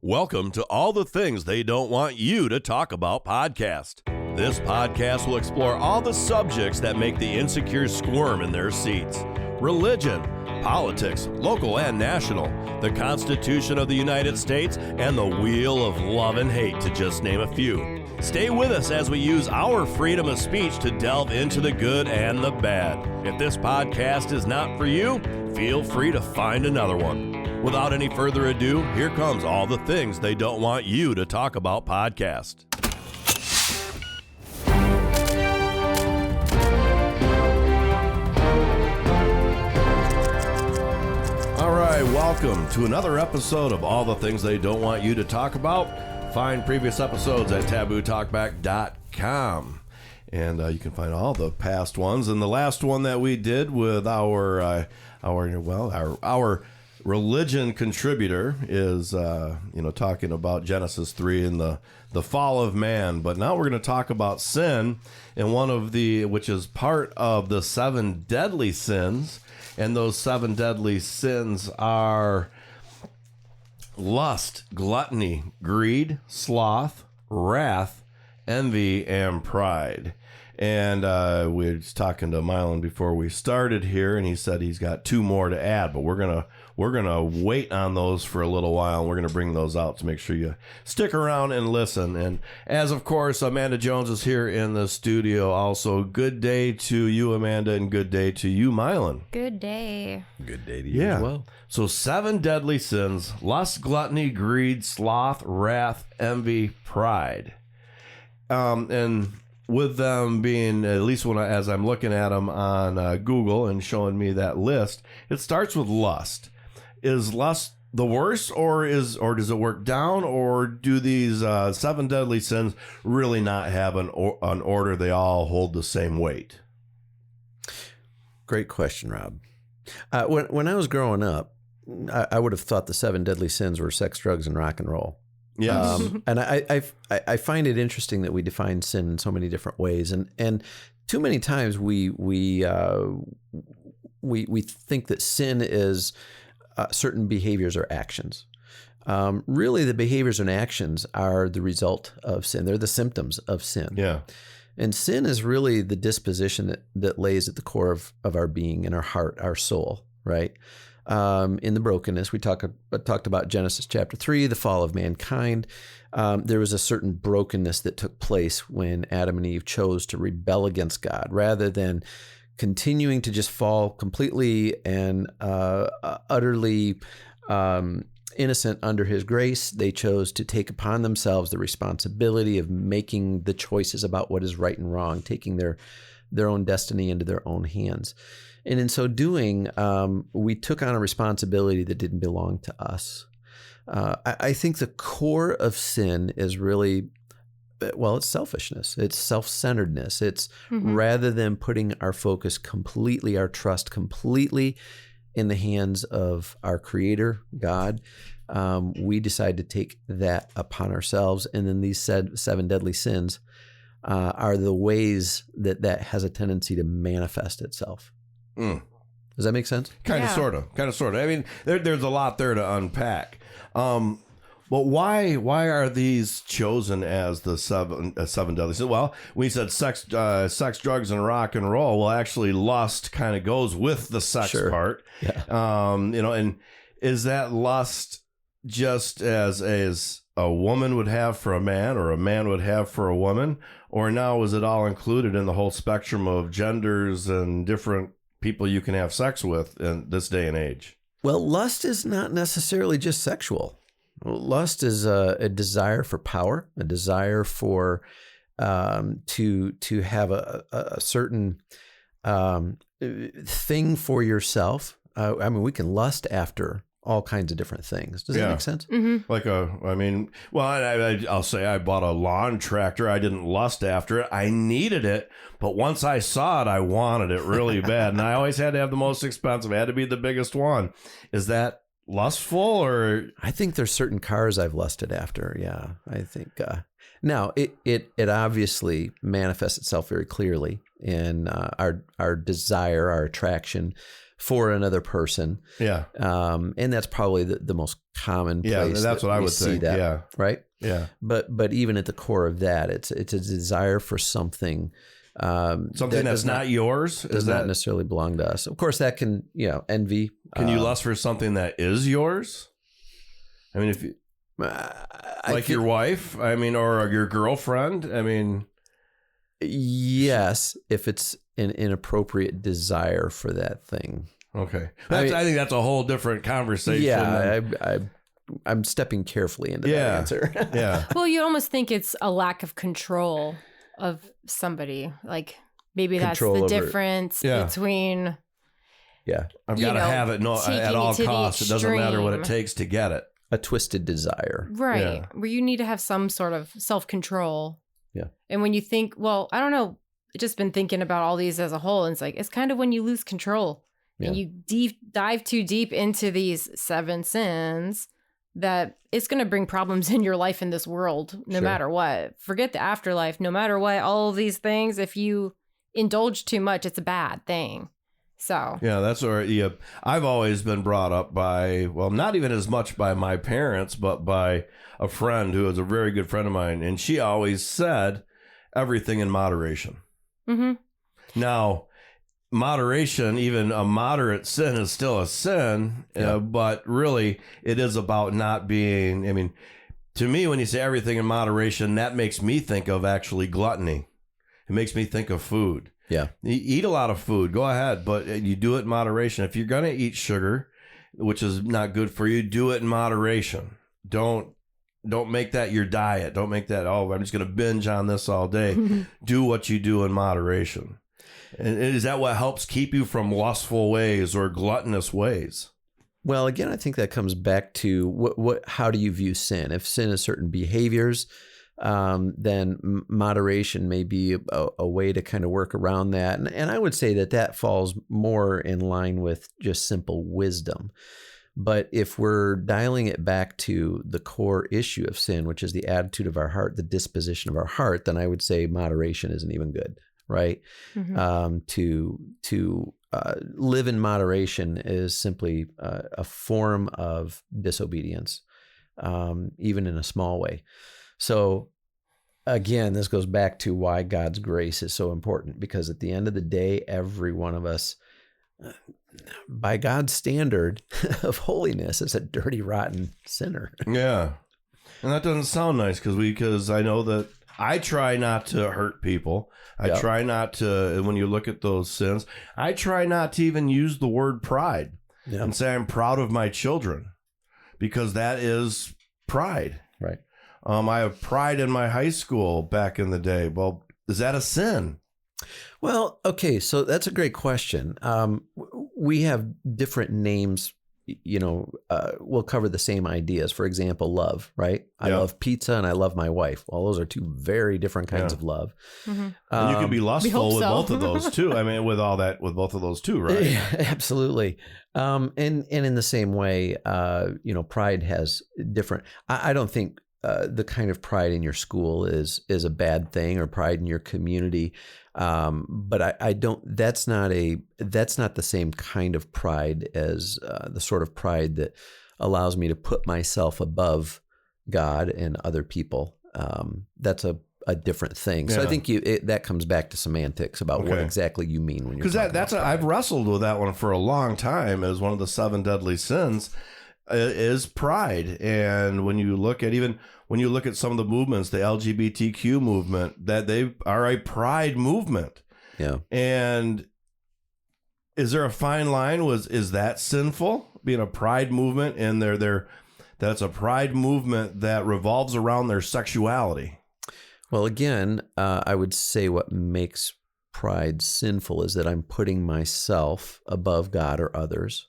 Welcome to All the Things They Don't Want You to Talk About podcast. This podcast will explore all the subjects that make the insecure squirm in their seats. Religion, politics, local and national, the Constitution of the United States, and the wheel of love and hate, to just name a few. Stay with us as we use our freedom of speech to delve into the good and the bad. If this podcast is not for you, feel free to find another one. Without any further ado, here comes All the Things They Don't Want You to Talk About podcast. All right, welcome to another episode of All the Things They Don't Want You to Talk About. Find previous episodes at tabootalkback.com. And you can find all the past ones. And the last one that we did with our religion contributor is, talking about Genesis 3 and the fall of man. But now we're going to talk about sin, and which is part of the 7 deadly sins. And those 7 deadly sins are lust, gluttony, greed, sloth, wrath, envy, and pride. And we were just talking to Milan before we started here, and he said he's got 2 more to add, but we're gonna wait on those for a little while, and we're gonna bring those out to make sure you stick around and listen. And as of course, Amanda Jones is here in the studio. Also, good day to you, Amanda, and good day to you, Milan. Good day. Good day to you as well. So 7 deadly sins: lust, gluttony, greed, sloth, wrath, envy, pride. And with them being, at least as I'm looking at them on Google and showing me that list, it starts with lust. Is lust the worst, or does it work down, or do these 7 deadly sins really not have an order? They all hold the same weight. Great question, Rob. When I was growing up, I would have thought the 7 deadly sins were sex, drugs, and rock and roll. Yes. And I find it interesting that we define sin in so many different ways, and too many times we think that sin is certain behaviors or actions. Really, the behaviors and actions are the result of sin. They're the symptoms of sin. Yeah. And sin is really the disposition that lays at the core of our being, in our heart, our soul, right? In the brokenness, we talked about Genesis chapter 3, the fall of mankind. There was a certain brokenness that took place when Adam and Eve chose to rebel against God, rather than continuing to just fall completely and utterly innocent under his grace. They chose to take upon themselves the responsibility of making the choices about what is right and wrong, taking their own destiny into their own hands. And in so doing, we took on a responsibility that didn't belong to us. I think the core of sin is really, it's selfishness. It's self-centeredness. It's rather than putting our focus completely, our trust completely in the hands of our Creator, God, we decide to take that upon ourselves. And then these 7 deadly sins are the ways that has a tendency to manifest itself. Does that make sense? Kind of, sort of. I mean, there's a lot there to unpack. But why are these chosen as the 7 deadly sins? Well, we said sex, drugs, and rock and roll. Well, actually, lust kind of goes with the sex part. Yeah. And is that lust just as a woman would have for a man, or a man would have for a woman, or now is it all included in the whole spectrum of genders and different people you can have sex with in this day and age? Well, lust is not necessarily just sexual. Lust is a desire for power, a desire for to have a certain thing for yourself. I mean, we can lust after all kinds of different things. Does that make sense? Mm-hmm. I'll say I bought a lawn tractor. I didn't lust after it. I needed it. But once I saw it, I wanted it really bad. And I always had to have the most expensive. It had to be the biggest one. Is that lustful, or? I think there's certain cars I've lusted after. Yeah, I think. Now, it obviously manifests itself very clearly in our desire, our attraction for another person. Yeah. And that's probably the most common place. Yeah, that's what I would think. That, yeah. right. Yeah. But even at the core of that, it's a desire for something. Something that's not yours does not necessarily belong to us. Of course, that can, envy. Can you lust for something that is yours? I mean, if you, your wife, I mean, or your girlfriend, I mean. Yes, if it's an inappropriate desire for that thing. Okay. I think that's a whole different conversation. Yeah, I'm stepping carefully into that answer. Yeah. Well, you almost think it's a lack of control of somebody. Like maybe Control that's the over, difference between. Yeah. I've got to have it at all costs. It doesn't matter what it takes to get it. A twisted desire. Right. Yeah. Where you need to have some sort of self-control. Yeah. And when you think, well, I don't know, I've just been thinking about all these as a whole. And it's like, it's kind of when you lose control and you dive too deep into these 7 sins that it's going to bring problems in your life in this world, no matter what. Forget the afterlife. No matter what, all of these things, if you indulge too much, it's a bad thing. So yeah, that's where I've always been brought up by, well, not even as much by my parents, but by a friend who is a very good friend of mine. And she always said everything in moderation. Mm-hmm. Now, moderation, even a moderate sin is still a sin, but really it is about not being, I mean, to me, when you say everything in moderation, that makes me think of actually gluttony. It makes me think of food. Yeah. Eat a lot of food. Go ahead. But you do it in moderation. If you're going to eat sugar, which is not good for you, do it in moderation. Don't make that your diet. Don't make that, I'm just going to binge on this all day. Do what you do in moderation. And is that what helps keep you from lustful ways or gluttonous ways? Well, again, I think that comes back to how do you view sin? If sin is certain behaviors, then moderation may be a way to kind of work around that. And I would say that falls more in line with just simple wisdom. But if we're dialing it back to the core issue of sin, which is the attitude of our heart, the disposition of our heart, then I would say moderation isn't even good, right? Mm-hmm. To live in moderation is simply a form of disobedience, even in a small way. So again, this goes back to why God's grace is so important, because at the end of the day, every one of us, by God's standard of holiness, is a dirty, rotten sinner. Yeah. And that doesn't sound nice because I know that I try not to hurt people. I try not to, when you look at those sins, I try not to even use the word pride and say I'm proud of my children, because that is pride. Right. I have pride in my high school back in the day. Well, is that a sin? Well, okay, so that's a great question. We have different names, we'll cover the same ideas. For example, love, right? I love pizza and I love my wife. Well, those are two very different kinds of love. Mm-hmm. And you can be lustful with both of those too. I mean, with both of those too, right? Yeah, absolutely. And in the same way, pride has different, I don't think the kind of pride in your school is a bad thing, or pride in your community. But I don't, that's not the same kind of pride as the sort of pride that allows me to put myself above God and other people. That's a different thing. So I think that comes back to semantics about what exactly you mean when you're talking about pride. I've wrestled with that one for a long time as one of the 7 deadly sins. Is pride. And when you look at some of the movements, the LGBTQ movement, that they are a pride movement. Yeah. And is there a fine line? Is that sinful, being a pride movement, and that's a pride movement that revolves around their sexuality? Well, again, I would say what makes pride sinful is that I'm putting myself above God or others.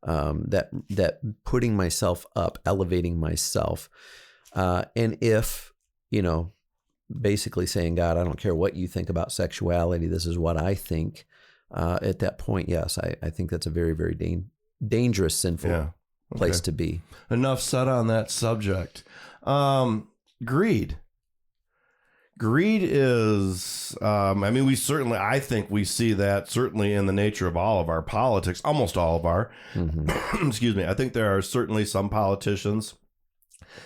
That putting myself up, elevating myself, and if, basically saying, God, I don't care what you think about sexuality, this is what I think, at that point, yes, I think that's a very, very dangerous, sinful place to be. Enough said on that subject. Greed. Greed is, I think we see that certainly in the nature of all of our politics, almost all of our, excuse me. I think there are certainly some politicians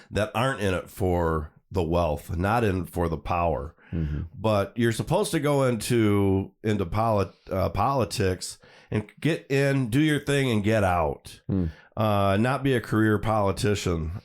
that aren't in it for the wealth, not in it for the power. But you're supposed to go into politics and get in, do your thing, and get out. Not be a career politician,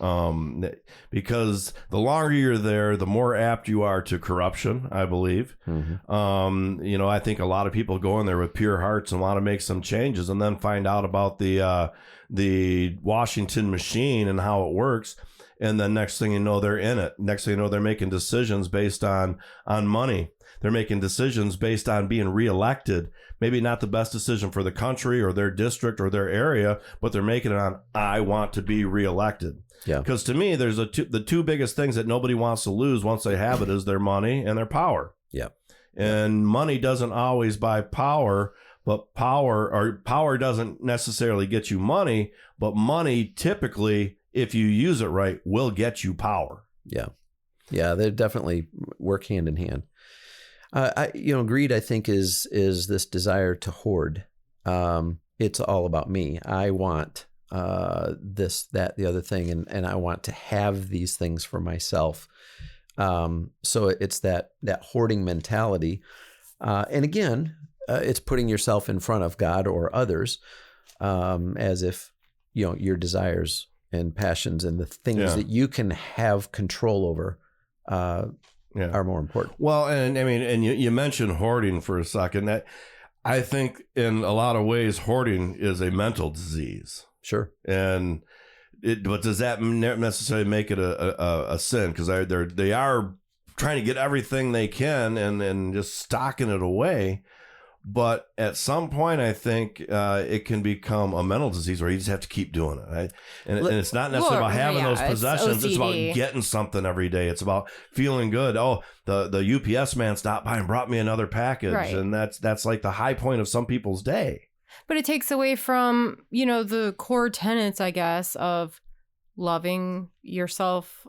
because the longer you're there, the more apt you are to corruption, I believe. I think a lot of people go in there with pure hearts and want to make some changes, and then find out about the Washington machine and how it works. And then next thing you know, they're in it. Next thing you know, they're making decisions based on money. They're making decisions based on being reelected. Maybe not the best decision for the country or their district or their area, but they're making it on, I want to be reelected. Yeah. Because to me, there's the two biggest things that nobody wants to lose once they have it is their money and their power. Yeah. And money doesn't always buy power, but power doesn't necessarily get you money, but money typically, if you use it right, will get you power. Yeah. Yeah, they definitely work hand in hand. Greed, I think, is this desire to hoard. It's all about me. I want this, that, the other thing, and I want to have these things for myself. So it's that hoarding mentality. And again, it's putting yourself in front of God or others, as if, your desires and passions and the things that you can have control over are more important. Well, and you mentioned hoarding for a second. That I think in a lot of ways, hoarding is a mental disease. Sure. But does that necessarily make it a sin? Because they are trying to get everything they can and just stocking it away. But at some point, I think it can become a mental disease where you just have to keep doing it. Right? And it's not necessarily about having those possessions. It's about getting something every day. It's about feeling good. Oh, the UPS man stopped by and brought me another package. Right. And that's like the high point of some people's day. But it takes away from, the core tenets, I guess, of loving yourself.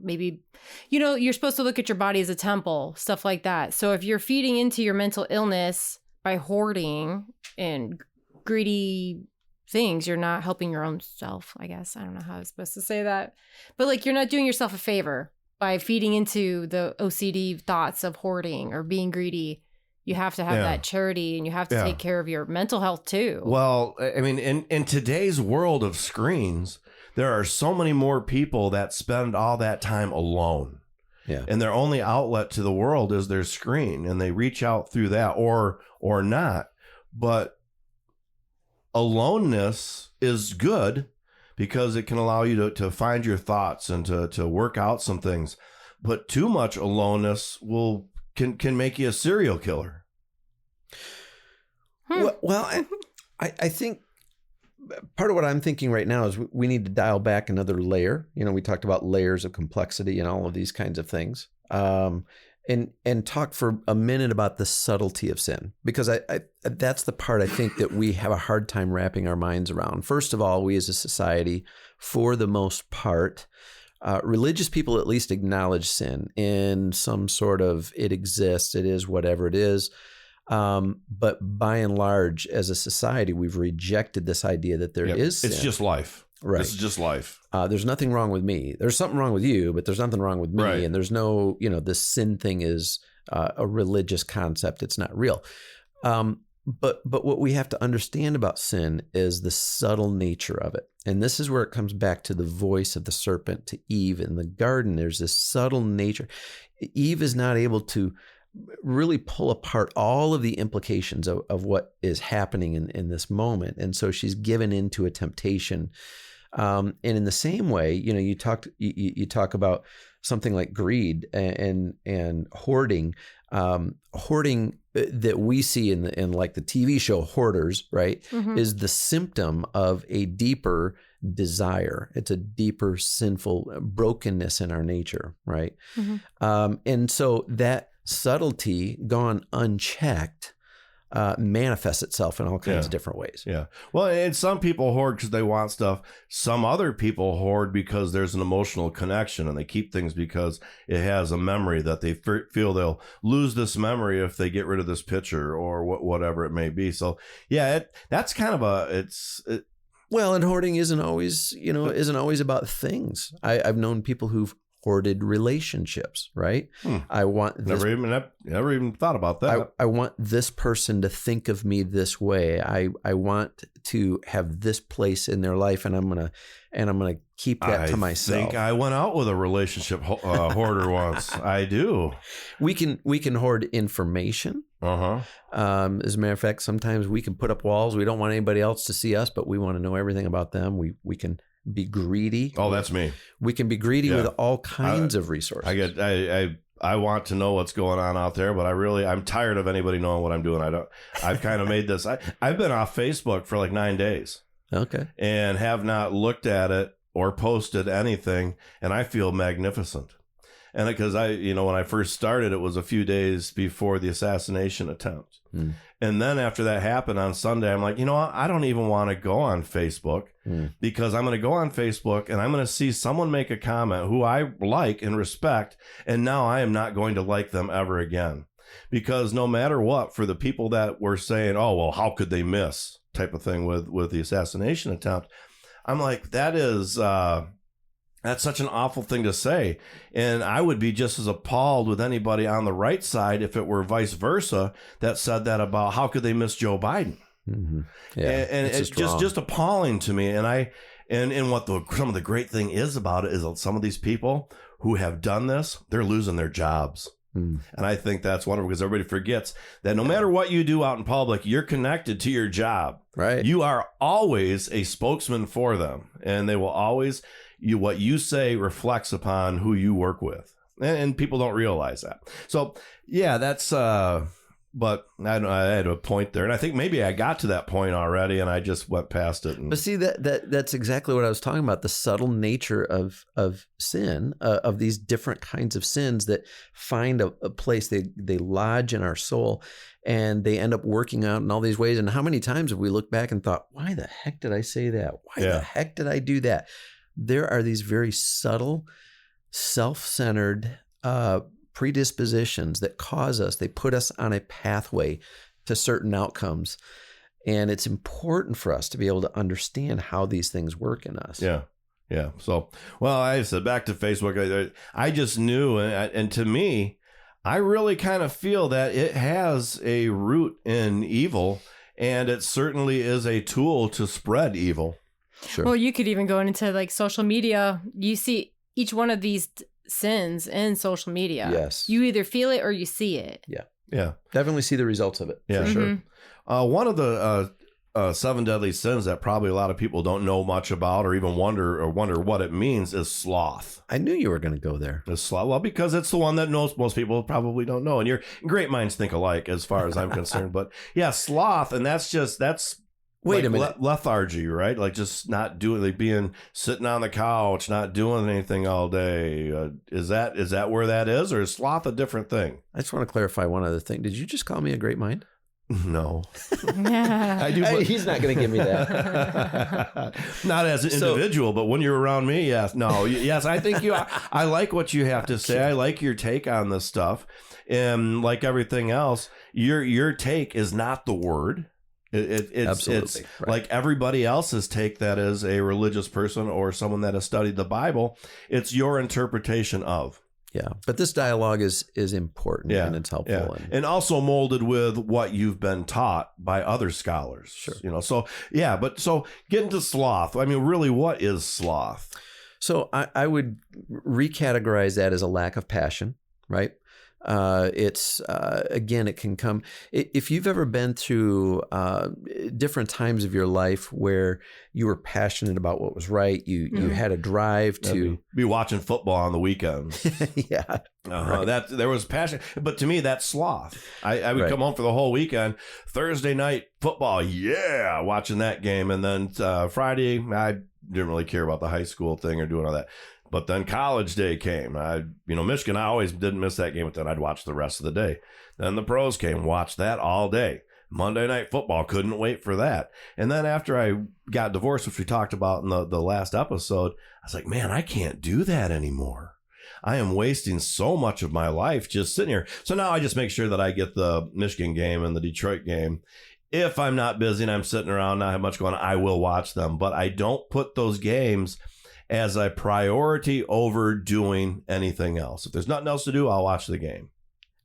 Maybe, you're supposed to look at your body as a temple, stuff like that. So if you're feeding into your mental illness by hoarding and greedy things, you're not helping your own self, I guess. I don't know how I'm supposed to say that. But you're not doing yourself a favor by feeding into the OCD thoughts of hoarding or being greedy. You have to have that charity, and you have to take care of your mental health too. Well, in today's world of screens, there are so many more people that spend all that time alone. Yeah. And their only outlet to the world is their screen, and they reach out through that or not. But aloneness is good because it can allow you to find your thoughts and to work out some things. But too much aloneness can make you a serial killer. Well, I think part of what I'm thinking right now is we need to dial back another layer. We talked about layers of complexity and all of these kinds of things. And talk for a minute about the subtlety of sin, because I that's the part I think that we have a hard time wrapping our minds around. First of all, we as a society, for the most part, religious people at least acknowledge sin in some sort of, it exists, it is whatever it is. But by and large, as a society, we've rejected this idea that there is sin. It's just life. Right. This is just life. There's nothing wrong with me. There's something wrong with you, but there's nothing wrong with me. Right. And there's no, this sin thing is a religious concept. It's not real. But what we have to understand about sin is the subtle nature of it. And this is where it comes back to the voice of the serpent to Eve in the garden. There's this subtle nature. Eve is not able to really pull apart all of the implications of what is happening in this moment. And so she's given into a temptation. And in the same way, you talk about something like greed and hoarding, hoarding that we see in like the TV show Hoarders, right, mm-hmm. is the symptom of a deeper desire. It's a deeper sinful brokenness in our nature, right? Mm-hmm. And so that subtlety gone unchecked manifests itself in all kinds of different ways. Yeah. Well, and some people hoard because they want stuff. Some other people hoard because there's an emotional connection, and they keep things because it has a memory that they feel they'll lose this memory if they get rid of this picture or whatever it may be. So yeah, that's kind of well, and hoarding isn't always about things. I've known people who've hoarded relationships, right? I want this, never even thought about that. I want this person to think of me this way. I want to have this place in their life, and I'm gonna keep that to myself. I think I went out with a relationship hoarder once. I do. We can hoard information. As a matter of fact, sometimes we can put up walls. We don't want anybody else to see us, but we want to know everything about them. We can be greedy. Oh, that's me. We can be greedy with all kinds of resources. I want to know what's going on out there, but I'm tired of anybody knowing what I'm doing. I've kind of made this. I've been off Facebook for like 9 days. Okay. And have not looked at it or posted anything, and I feel magnificent. And because when I first started, it was a few days before the assassination attempt. And then after that happened on Sunday, I'm like, I don't even want to go on Facebook because I'm going to go on Facebook and I'm going to see someone make a comment who I like and respect. And now I am not going to like them ever again, because no matter what, for the people that were saying, oh, well, how could they miss type of thing with the assassination attempt, I'm like, that's such an awful thing to say. And I would be just as appalled with anybody on the right side if it were vice versa that said that about how could they miss Joe Biden. Yeah, and it's just appalling to me. And what some of the great thing is about it is that some of these people who have done this, they're losing their jobs. And I think that's wonderful, because everybody forgets that no matter what you do out in public, you're connected to your job. Right. You are always a spokesman for them, and they will always... what you say reflects upon who you work with, and people don't realize that. So yeah, that's but I had a point there, and I think maybe I got to that point already, and I just went past it. But see, that's exactly what I was talking about, the subtle nature of sin, of these different kinds of sins that find a place, they lodge in our soul, and they end up working out in all these ways. And how many times have we looked back and thought, why the heck did I say that? Why the heck did I do that? There are these very subtle, self-centered predispositions that they put us on a pathway to certain outcomes. And it's important for us to be able to understand how these things work in us. Yeah. Yeah. So, well, I said back to Facebook, I just knew. And to me, I really kind of feel that it has a root in evil, and it certainly is a tool to spread evil. Sure. Well, you could even go into like social media. You see each one of these sins in social media. Yes. You either feel it or you see it. Yeah. Yeah. Definitely see the results of it. Yeah, for sure. One of the 7 deadly sins that probably a lot of people don't know much about or even wonder what it means is sloth. I knew you were going to go there. Is sloth. Well, because it's the one that most people probably don't know. And your great minds think alike as far as I'm concerned. But yeah, sloth. And that's Wait like a minute. Lethargy, right? Like just not doing, like sitting on the couch, not doing anything all day. Is that where that is, or is sloth a different thing? I just want to clarify one other thing. Did you just call me a great mind? No. I do. He's not going to give me that. Not as an individual, but when you're around me, yes. No, yes, I think I like what you have to say. I like your take on this stuff. And like everything else, your take is not the word. It's right. Like everybody else's take that is a religious person or someone that has studied the Bible. It's your interpretation of. Yeah, but this dialogue is important, and it's helpful. Yeah. And also molded with what you've been taught by other scholars. Sure. So getting to sloth. I mean, really, what is sloth? So I would recategorize that as a lack of passion, right? It's again, it can come if you've ever been through different times of your life where you were passionate about what was right. You had a drive to be watching football on the weekends. Yeah, right. That there was passion, but to me that's sloth. I would come home for the whole weekend. Thursday night football, watching that game, and then Friday I didn't really care about the high school thing or doing all that. But then college day came. Michigan, I always didn't miss that game, but then I'd watch the rest of the day. Then the pros came, watch that all day. Monday Night Football, couldn't wait for that. And then after I got divorced, which we talked about in the last episode, I was like, man, I can't do that anymore. I am wasting so much of my life just sitting here. So now I just make sure that I get the Michigan game and the Detroit game. If I'm not busy and I'm sitting around, not have much going on, I will watch them. But I don't put those games as a priority over doing anything else. If there's nothing else to do, I'll watch the game.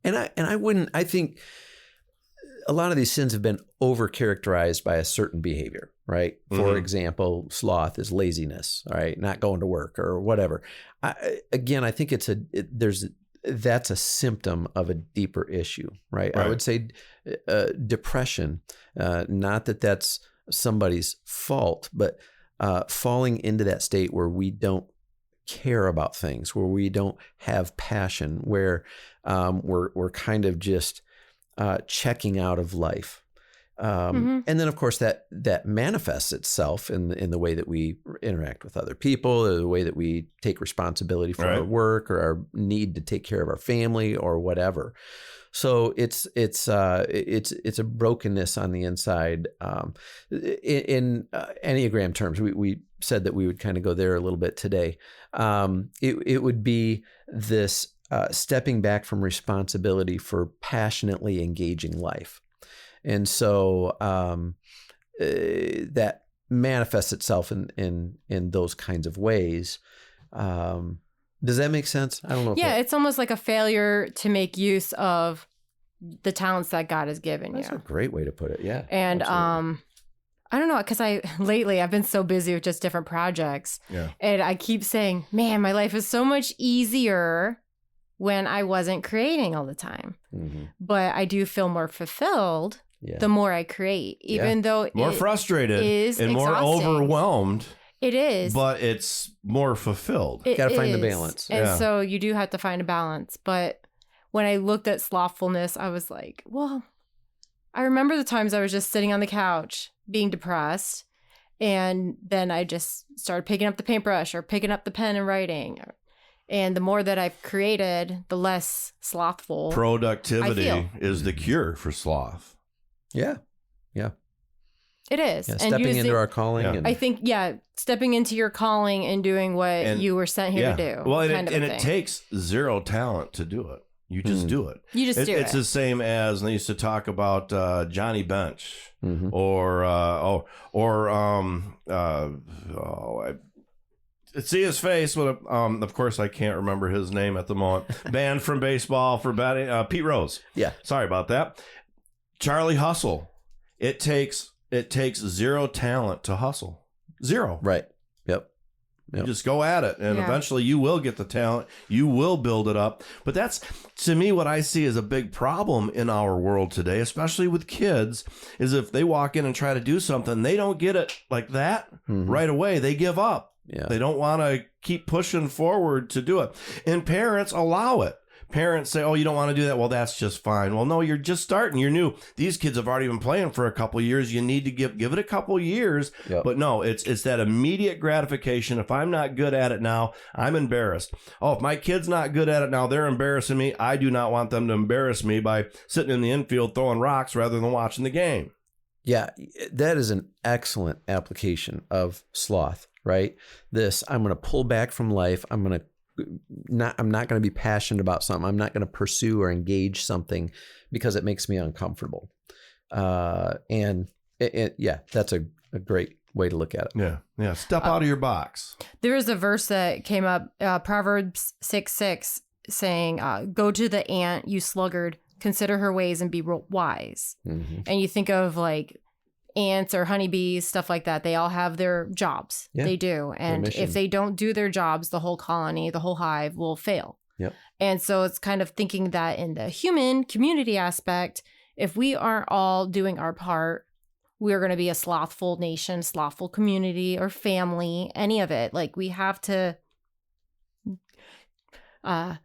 And I think a lot of these sins have been overcharacterized by a certain behavior, right? For example, sloth is laziness, right? Not going to work or whatever. I think that's a symptom of a deeper issue, right? I would say depression, not that that's somebody's fault, but falling into that state where we don't care about things, where we don't have passion, where we're kind of just checking out of life. And then, of course, that manifests itself in the way that we interact with other people, or the way that we take responsibility for our work or our need to take care of our family or whatever. So it's a brokenness on the inside. In Enneagram terms, we said that we would kind of go there a little bit today. It would be this stepping back from responsibility for passionately engaging life. And so that manifests itself in those kinds of ways. Does that make sense? I don't know. It's almost like a failure to make use of the talents that God has given you. That's a great way to put it. Yeah. And absolutely. I don't know, because lately I've been so busy with just different projects. Yeah. And I keep saying, man, my life is so much easier when I wasn't creating all the time. But I do feel more fulfilled the more I create, even though more frustrated and more overwhelmed. It is. But it's more fulfilled. Got to find the balance. And so you do have to find a balance. But when I looked at slothfulness, I was like, well, I remember the times I was just sitting on the couch being depressed. And then I just started picking up the paintbrush or picking up the pen and writing. And the more that I've created, the less slothful. Productivity is the cure for sloth. Yeah. Yeah. It is. Yeah, stepping into our calling. Yeah. And I think, stepping into your calling and doing what you were sent here to do. Well, and it takes zero talent to do it. You just do it. You just do it. It's the same as they used to talk about Johnny Bench or see his face, but of course I can't remember his name at the moment. Banned from baseball for batting. Pete Rose. Yeah. Sorry about that. Charlie Hustle. It takes zero talent to hustle. Zero. Right. Yep. You just go at it, and eventually you will get the talent. You will build it up. But that's, to me, what I see as a big problem in our world today, especially with kids, is if they walk in and try to do something, they don't get it like that right away. They give up. Yeah. They don't want to keep pushing forward to do it. And parents allow it. Parents say, oh, you don't want to do that? Well, that's just fine. Well, no, you're just starting. You're new. These kids have already been playing for a couple of years. You need to give it a couple of years. Yep. But no, it's that immediate gratification. If I'm not good at it now, I'm embarrassed. Oh, if my kid's not good at it now, they're embarrassing me. I do not want them to embarrass me by sitting in the infield throwing rocks rather than watching the game. Yeah, that is an excellent application of sloth, right? I'm going to pull back from life. I'm not going to be passionate about something. I'm not going to pursue or engage something because it makes me uncomfortable. And that's a great way to look at it. Yeah. Step out of your box. There is a verse that came up, Proverbs 6:6, saying, "Go to the ant, you sluggard, consider her ways and be wise." And you think of like ants or honeybees, stuff like that. They all have their jobs. Yeah. They do. And if they don't do their jobs, the whole colony, the whole hive will fail. Yep. And so it's kind of thinking that in the human community aspect, if we aren't all doing our part, we're going to be a slothful nation, slothful community or family, any of it. Like we have to have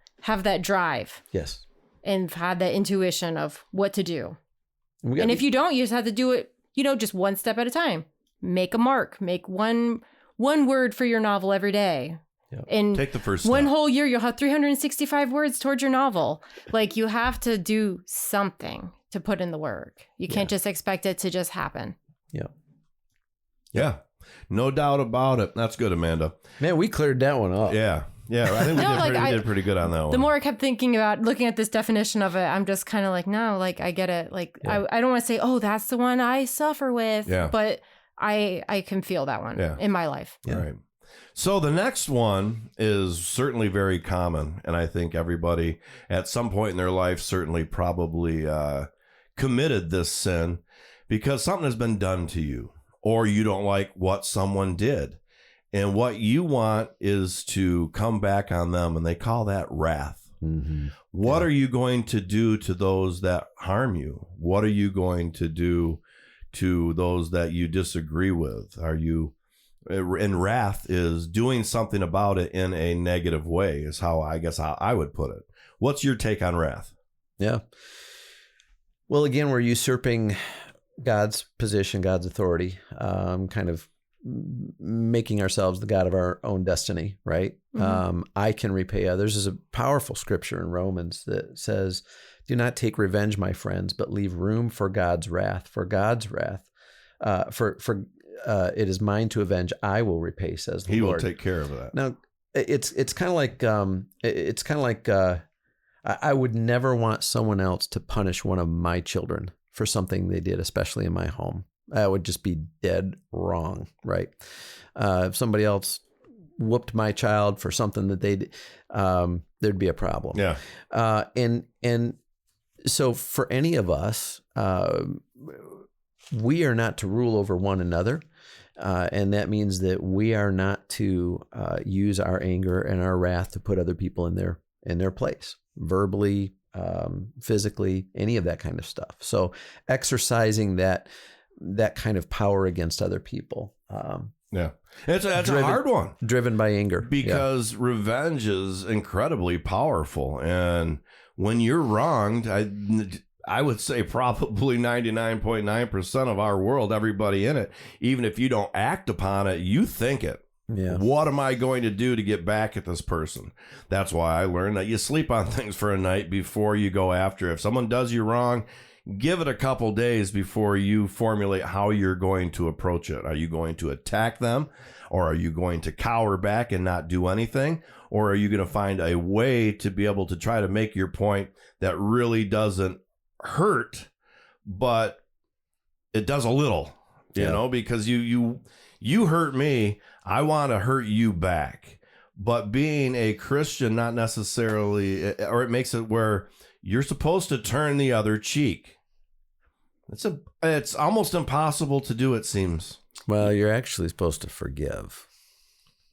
that drive. Yes. And have that intuition of what to do. And if you don't, you just have to do it, just one step at a time. Make a mark. Make one word for your novel every day. Yep. And take the first step. One whole year, you'll have 365 words towards your novel. Like you have to do something to put in the work. You can't just expect it to just happen. Yeah. Yeah. No doubt about it. That's good, Amanda. Man, we cleared that one up. Yeah. Yeah. I think we did pretty good on that one. The more I kept thinking about looking at this definition of it, I'm just kind of like, no, like I get it. Like I don't want to say, oh, that's the one I suffer with. Yeah. But I can feel that one in my life. Yeah. Right. So the next one is certainly very common. And I think everybody at some point in their life certainly probably committed this sin because something has been done to you or you don't like what someone did. And what you want is to come back on them. And they call that wrath. Mm-hmm. What are you going to do to those that harm you? What are you going to do to those that you disagree with? And wrath is doing something about it in a negative way is how I would put it. What's your take on wrath? Yeah. Well, again, we're usurping God's position, God's authority, kind of making ourselves the God of our own destiny, right? Mm-hmm. I can repay others. There's a powerful scripture in Romans that says, do not take revenge, my friends, but leave room for God's wrath, it is mine to avenge. I will repay, says the Lord. He will take care of that. Now, it's kind of like I would never want someone else to punish one of my children for something they did, especially in my home. That would just be dead wrong, right? If somebody else whooped my child for something that they did, there'd be a problem. Yeah. And so for any of us, we are not to rule over one another. And that means that we are not to use our anger and our wrath to put other people in their place, verbally, physically, any of that kind of stuff. So exercising that kind of power against other people. It's a hard one. Driven by anger. Because revenge is incredibly powerful. And when you're wronged, I would say probably 99.9% of our world, everybody in it, even if you don't act upon it, you think it. Yeah. What am I going to do to get back at this person? That's why I learned that you sleep on things for a night before you go after. If someone does you wrong, give it a couple days before you formulate how you're going to approach it. Are you going to attack them? Or are you going to cower back and not do anything? Or are you going to find a way to be able to try to make your point that really doesn't hurt, but it does a little, you know, because you hurt me, I want to hurt you back. But being a Christian, not necessarily, or it makes it where you're supposed to turn the other cheek. It's almost impossible to do, it seems. Well, you're actually supposed to forgive.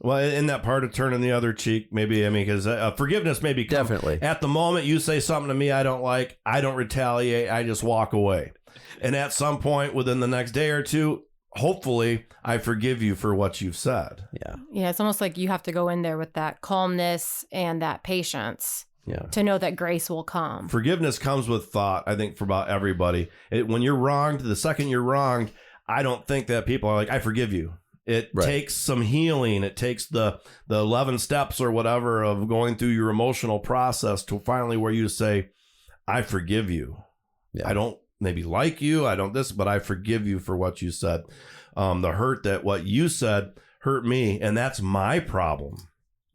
Well, in that part of turning the other cheek, maybe, because forgiveness maybe definitely. At the moment you say something to me I don't like, I don't retaliate, I just walk away. And at some point within the next day or two, hopefully I forgive you for what you've said. Yeah, it's almost like you have to go in there with that calmness and that patience to know that grace will come. Forgiveness comes with thought, I think, for about everybody. When you're wronged, the second you're wronged, I don't think that people are like, I forgive you. It takes some healing. It takes the 11 steps or whatever of going through your emotional process to finally where you say, I forgive you. Yeah. I don't maybe like you. I don't this, but I forgive you for what you said. The hurt that what you said hurt me. And that's my problem,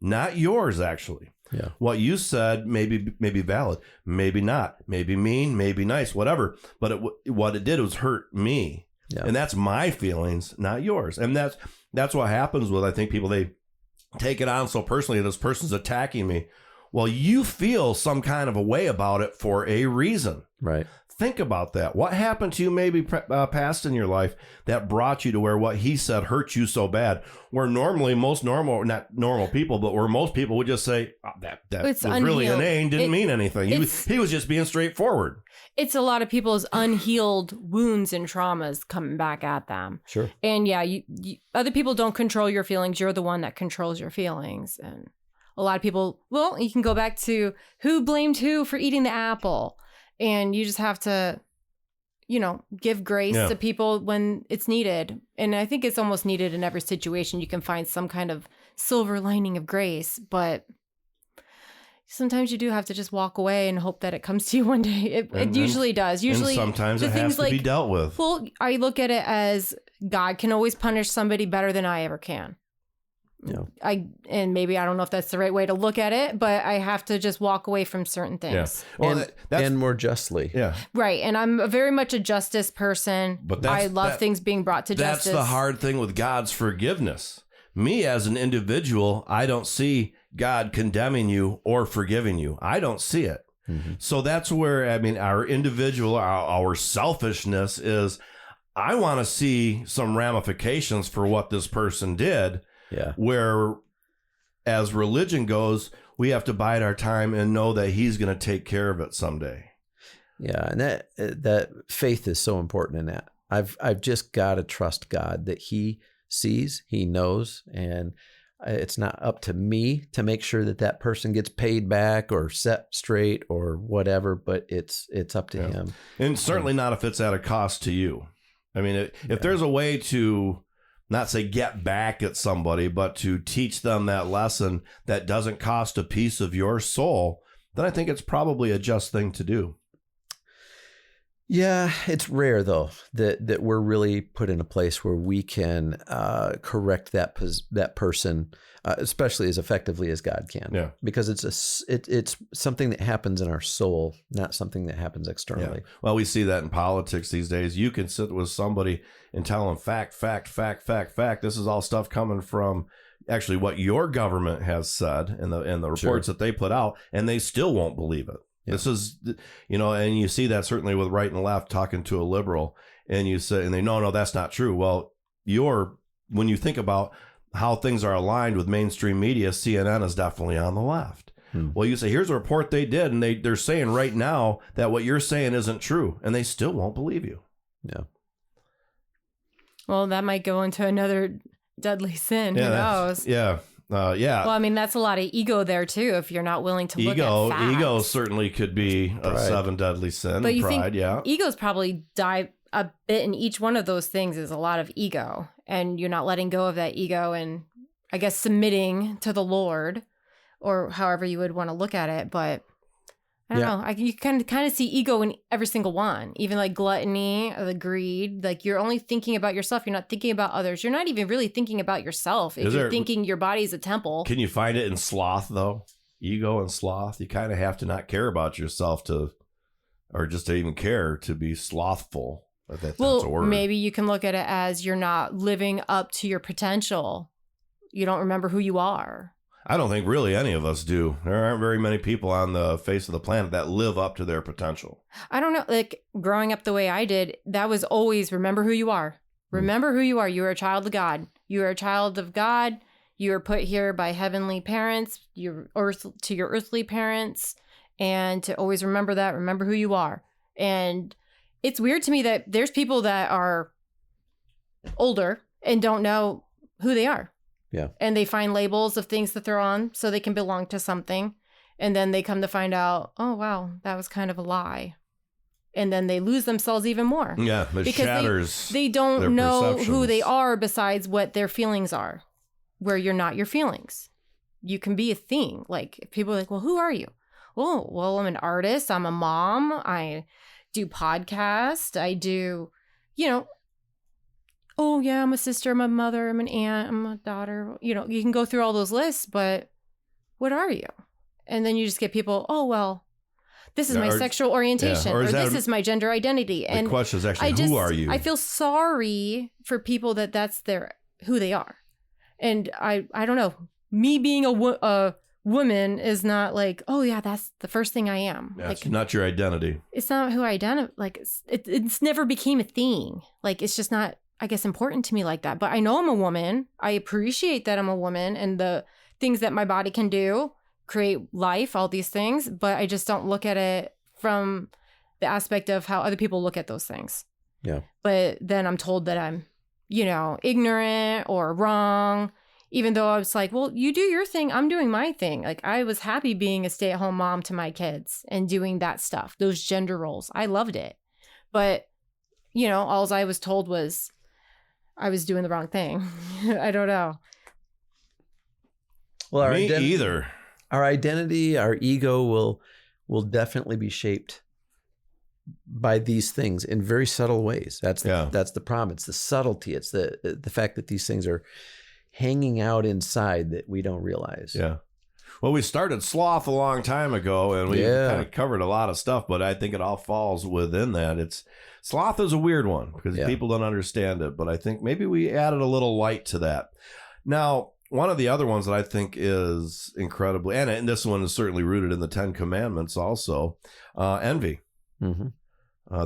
not yours, actually. Yeah. What you said may be valid, maybe not, maybe mean, maybe nice, whatever. But what it did was hurt me. Yeah. And that's my feelings, not yours. And that's what happens with, I think, people, they take it on so personally, this person's attacking me. Well, you feel some kind of a way about it for a reason. Right. Think about that. What happened to you maybe past in your life that brought you to where what he said hurt you so bad? Where normally most normal, not normal people, but where most people would just say, oh, that was really inane, didn't mean anything. He was just being straightforward. It's a lot of people's unhealed wounds and traumas coming back at them. Sure. And you other people don't control your feelings. You're the one that controls your feelings. And a lot of people, well, you can go back to who blamed who for eating the apple. And you just have to, give grace to people when it's needed. And I think it's almost needed in every situation. You can find some kind of silver lining of grace. But sometimes you do have to just walk away and hope that it comes to you one day. It usually does. Usually, and sometimes it has to be dealt with. Well, I look at it as God can always punish somebody better than I ever can. Yeah. And maybe I don't know if that's the right way to look at it, but I have to just walk away from certain things. Yeah. Well, and more justly. Yeah. Right. And I'm very much a justice person. But I love things being brought to justice. That's the hard thing with God's forgiveness. Me as an individual, I don't see God condemning you or forgiving you. I don't see it. Mm-hmm. So that's where, I mean, our individual, our selfishness is, I want to see some ramifications for what this person did. Yeah. Where, as religion goes, we have to bide our time and know that he's going to take care of it someday. Yeah, and that faith is so important in that. I've just got to trust God that he sees, he knows, and it's not up to me to make sure that person gets paid back or set straight or whatever, but it's up to him. And certainly not if it's at a cost to you. I mean, if there's a way to not say get back at somebody, but to teach them that lesson that doesn't cost a piece of your soul, then I think it's probably a just thing to do. Yeah, it's rare though that we're really put in a place where we can correct that person, especially as effectively as God can. Yeah, because it's something that happens in our soul, not something that happens externally. Yeah. Well, we see that in politics these days. You can sit with somebody and tell them fact. This is all stuff coming from actually what your government has said and the reports that they put out, and they still won't believe it. Yeah. This is, and you see that certainly with right and left talking to a liberal, and you say, and they no, that's not true. Well, when you think about how things are aligned with mainstream media, CNN is definitely on the left. Well, you say, here's a report they did, and they're saying right now that what you're saying isn't true, and they still won't believe you. Yeah. Well, that might go into another deadly sin. Who knows? Yeah. Well, I mean, that's a lot of ego there too. If you're not willing to look at facts. Ego certainly could be a seven deadly sin. But you pride, think ego's probably dive a bit in each one of those things is a lot of ego, and you're not letting go of that ego and I guess submitting to the Lord, or however you would want to look at it. But I don't know. You can kind of see ego in every single one, even like gluttony, the greed. Like you're only thinking about yourself. You're not thinking about others. You're not even really thinking about yourself. If you're thinking your body is a temple. Can you find it in sloth though? Ego and sloth. You kind of have to not care about yourself or just to even care to be slothful. That's a word. Maybe you can look at it as you're not living up to your potential. You don't remember who you are. I don't think really any of us do. There aren't very many people on the face of the planet that live up to their potential. I don't know. Like growing up the way I did, that was always remember who you are. Remember who you are. You are a child of God. You are a child of God. You are put here by heavenly parents, to your earthly parents, and to always remember that. Remember who you are. And it's weird to me that there's people that are older and don't know who they are. Yeah. And they find labels of things to throw on so they can belong to something. And then they come to find out, oh, wow, that was kind of a lie. And then they lose themselves even more. Yeah, it shatters they don't know who they are besides what their feelings are, where you're not your feelings. You can be a thing. Like if people are like, well, who are you? Oh, well, I'm an artist. I'm a mom. I do podcasts. I do, oh, yeah, I'm a sister, I'm a mother, I'm an aunt, I'm a daughter. You can go through all those lists, but what are you? And then you just get people, oh, well, this is my sexual orientation, or this is my gender identity. And the question is actually, who are you? I feel sorry for people that's who they are. And I don't know, me being a woman is not like, oh, yeah, that's the first thing I am. Yeah, it's not your identity. It's not who I identify. Like, it's never became a thing. Like, it's just not, I guess, important to me like that. But I know I'm a woman. I appreciate that I'm a woman and the things that my body can do, create life, all these things. But I just don't look at it from the aspect of how other people look at those things. Yeah. But then I'm told that I'm, ignorant or wrong, even though I was like, well, you do your thing. I'm doing my thing. Like I was happy being a stay-at-home mom to my kids and doing that stuff, those gender roles. I loved it. But, all I was told was, I was doing the wrong thing. I don't know. Well, Me either. Our identity, our ego will definitely be shaped by these things in very subtle ways. That's the problem. It's the subtlety. It's the fact that these things are hanging out inside that we don't realize. Yeah. Well, we started Sloth a long time ago, and we kind of covered a lot of stuff, but I think it all falls within that. Sloth is a weird one because people don't understand it, but I think maybe we added a little light to that. Now, one of the other ones that I think is incredibly, and this one is certainly rooted in the 10 Commandments also, envy. Mm-hmm.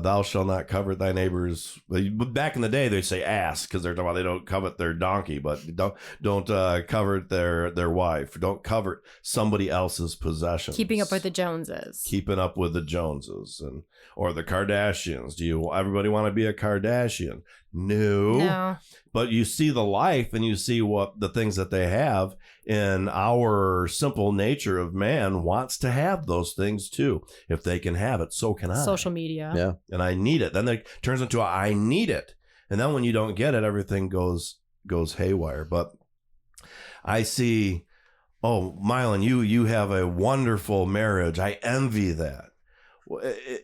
Thou shalt not covet thy neighbor's. Back in the day, they say ass because they're talking about they don't covet their donkey, but don't covet their wife. Don't covet somebody else's possessions. Keeping up with the Joneses. Keeping up with the Joneses or the Kardashians. Everybody want to be a Kardashian? No. But you see the life and you see what the things that they have, and our simple nature of man wants to have those things too. If they can have it, so can I. Social media. Yeah. And I need it. Then it turns into I need it. And then when you don't get it, everything goes haywire. But I see, Milan, you have a wonderful marriage. I envy that.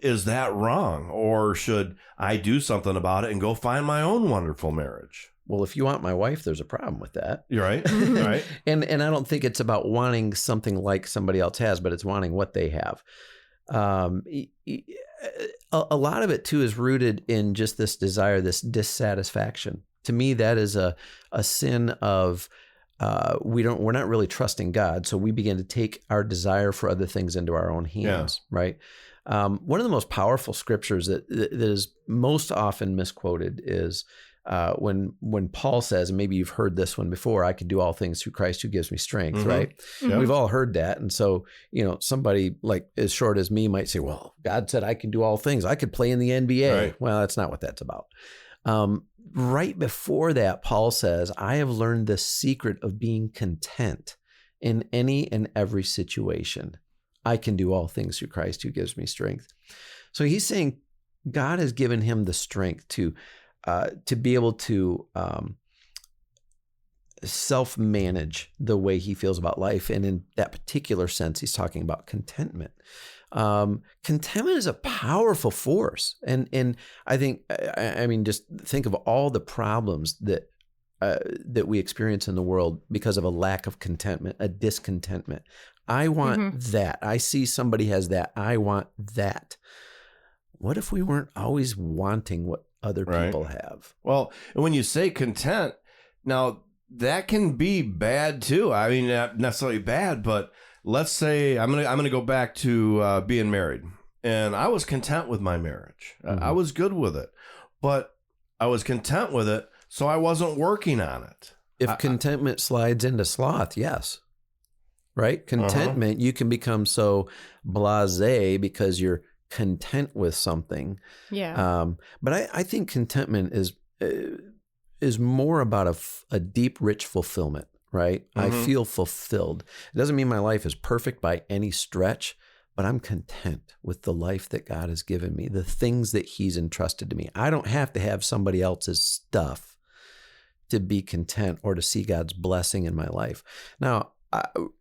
Is that wrong? Or should I do something about it and go find my own wonderful marriage? Well, if you want my wife, there's a problem with that. You're right. Right. And I don't think it's about wanting something like somebody else has, but it's wanting what they have. A lot of it too is rooted in just this desire, this dissatisfaction. To me, that is a sin of we're not really trusting God, so we begin to take our desire for other things into our own hands, right? One of the most powerful scriptures that is most often misquoted is when Paul says, and maybe you've heard this one before, I can do all things through Christ who gives me strength, mm-hmm. right? Yep. We've all heard that. And so, somebody like as short as me might say, well, God said I can do all things. I could play in the NBA. Right. Well, that's not what that's about. Right before that, Paul says, I have learned the secret of being content in any and every situation. I can do all things through Christ who gives me strength. So he's saying God has given him the strength to be able to self-manage the way he feels about life. And in that particular sense, he's talking about contentment. Contentment is a powerful force. And I think, just think of all the problems that we experience in the world because of a lack of contentment, a discontentment. I want mm-hmm. that. I see somebody has that. I want that. What if we weren't always wanting what other people have? Well, when you say content, now that can be bad too. I mean, not necessarily bad, but let's say I'm gonna go back to being married, and I was content with my marriage. Mm-hmm. I was good with it, but I was content with it, so I wasn't working on it. If contentment slides into sloth, yes. Right? Contentment, you can become so blasé because you're content with something. Yeah. But I think contentment is more about a deep, rich fulfillment, right? Mm-hmm. I feel fulfilled. It doesn't mean my life is perfect by any stretch, but I'm content with the life that God has given me, the things that he's entrusted to me. I don't have to have somebody else's stuff to be content or to see God's blessing in my life. Now,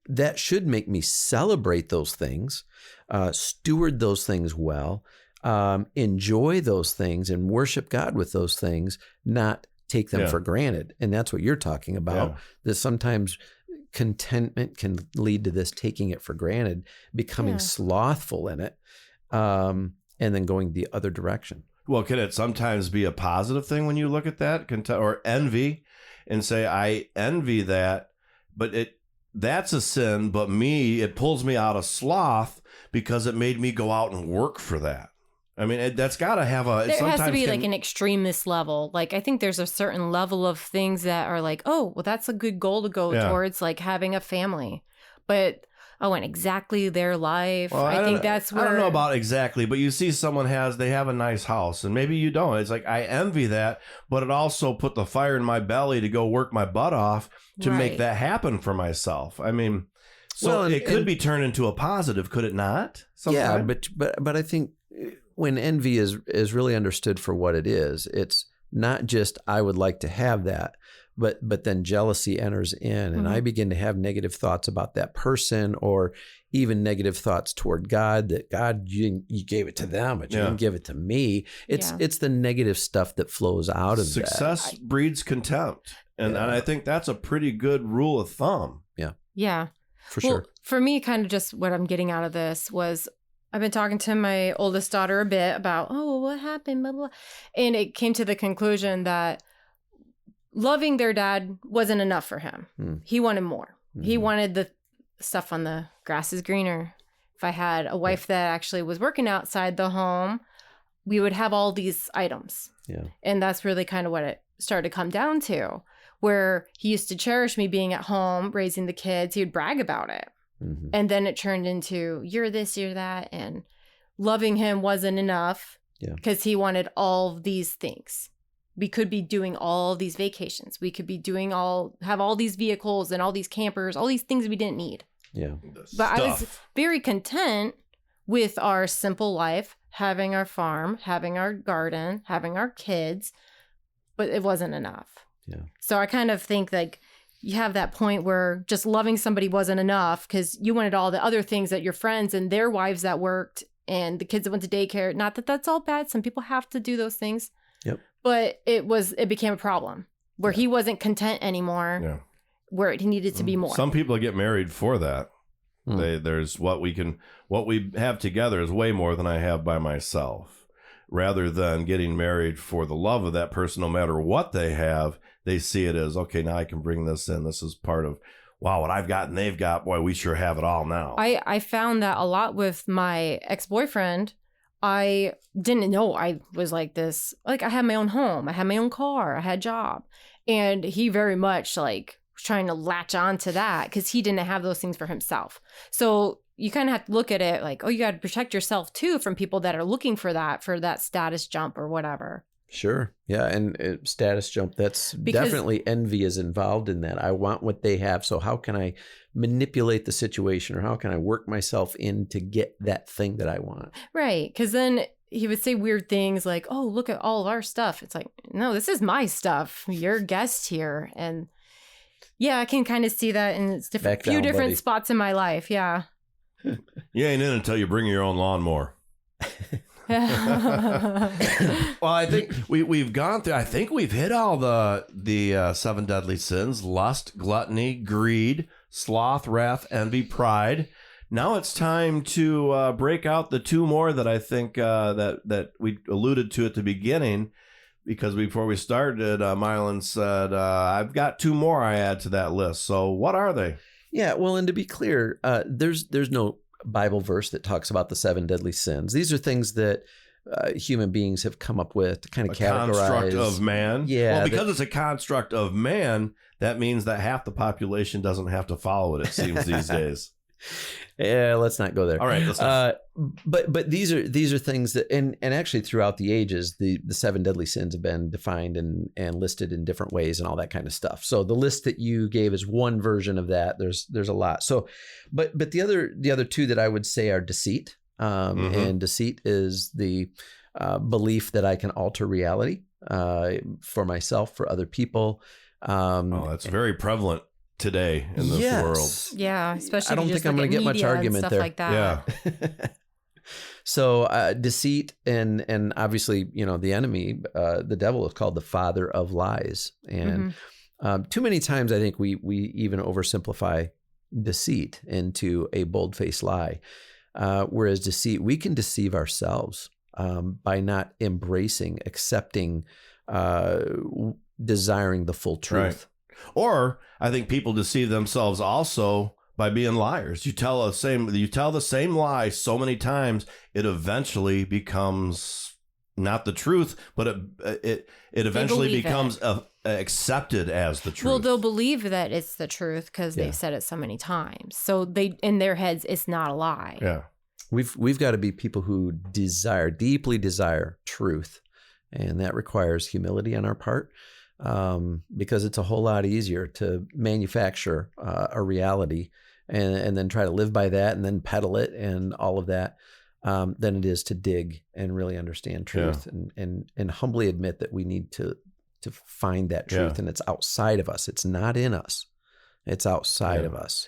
that should make me celebrate those things, steward those things well, enjoy those things and worship God with those things, not take them for granted. And that's what you're talking about, that sometimes contentment can lead to this taking it for granted, becoming slothful in it, and then going the other direction. Well, can it sometimes be a positive thing when you look at that, or envy, and say, I envy that, but that's a sin, but it pulls me out of sloth because it made me go out and work for that. I mean, that's got to have there has to be like an extremist level. Like, I think there's a certain level of things that are like, oh, well, that's a good goal to go towards, like having a family. But, and exactly their life. Well, I think that's where... I don't know about exactly, but you see someone they have a nice house, and maybe you don't. It's like, I envy that, but it also put the fire in my belly to go work my butt off to make that happen for myself. I mean, it could be turned into a positive, could it not? Sometime? Yeah, but I think when envy is really understood for what it is, it's not just I would like to have that, but then jealousy enters in, and I begin to have negative thoughts about that person, or even negative thoughts toward God, that God, you gave it to them, but you didn't give it to me. It's the negative stuff that flows out of Success breeds contempt. And I think that's a pretty good rule of thumb. Yeah. For sure. For me, kind of just what I'm getting out of this was I've been talking to my oldest daughter a bit about, what happened, blah, blah. And it came to the conclusion that loving their dad wasn't enough for him. He wanted more. He wanted the stuff on the grass is greener. If I had a wife that actually was working outside the home, we would have all these items. Yeah. And that's really kind of what it started to come down to, where he used to cherish me being at home, raising the kids. He would brag about it. And then it turned into, you're this, you're that. And loving him wasn't enough because he wanted all these things. We could be doing all these vacations. We could be have all these vehicles and all these campers, all these things we didn't need. Yeah. But I was very content with our simple life, having our farm, having our garden, having our kids, but it wasn't enough. Yeah. So I kind of think like you have that point where just loving somebody wasn't enough because you wanted all the other things that your friends and their wives that worked and the kids that went to daycare. Not that that's all bad. Some people have to do those things. Yep. But it became a problem where he wasn't content anymore. Yeah. Where he needed to be more. Some people get married for that. There's what we have together is way more than I have by myself. Rather than getting married for the love of that person, no matter what they have, they see it as, okay, now I can bring this in. This is part of, wow, what I've got and they've got. Boy, we sure have it all now. I found that a lot with my ex-boyfriend. I didn't know I was like this. Like I had my own home. I had my own car. I had a job. And he very much like was trying to latch on to that because he didn't have those things for himself. So you kind of have to look at it like, you got to protect yourself too from people that are looking for that status jump or whatever. Sure. Yeah. And status jump, definitely envy is involved in that. I want what they have. So how can I manipulate the situation, or how can I work myself in to get that thing that I want? Right. Because then he would say weird things like, look at all of our stuff. It's like, no, this is my stuff. You're a guest here. And yeah, I can kind of see that in few different spots in my life. Yeah. You ain't in until you bring your own lawnmower. Well, I think we've gone through. I think we've hit all the 7 deadly sins: lust, gluttony, greed, sloth, wrath, envy, pride. Now it's time to break out the 2 more that I think that we alluded to at the beginning. Because before we started, Milan said, "I've got 2 more I add to that list." So what are they? Yeah, well, and to be clear, there's no Bible verse that talks about the 7 deadly sins. These are things that human beings have come up with to kind of categorize. Construct of man. Yeah. Well, because it's a construct of man, that means that half the population doesn't have to follow it. It seems these days. Yeah, let's not go there. All right. But these are things that, and actually throughout the ages, the 7 deadly sins have been defined and listed in different ways and all that kind of stuff. So the list that you gave is one version of that. There's a lot. So, but the other 2 that I would say are deceit. And deceit is the belief that I can alter reality for myself, for other people. That's very prevalent today in this world. Yeah, especially I don't think I'm going to get much argument there. Like that. Yeah. So deceit and obviously, the enemy, the devil, is called the father of lies. And too many times I think we even oversimplify deceit into a bold-faced lie. Whereas deceit, we can deceive ourselves by not embracing, accepting, desiring the full truth. Right. Or I think people deceive themselves also by being liars. You tell the same lie so many times, it eventually becomes not the truth, but it eventually becomes accepted as the truth. Well, they'll believe that it's the truth because they've said it so many times. So they, in their heads, it's not a lie. Yeah. We've got to be people who deeply desire truth, and that requires humility on our part. Because it's a whole lot easier to manufacture a reality and then try to live by that and then peddle it and all of that than it is to dig and really understand truth and humbly admit that we need to to find that truth, and it's outside of us. It's not in us. It's outside of us.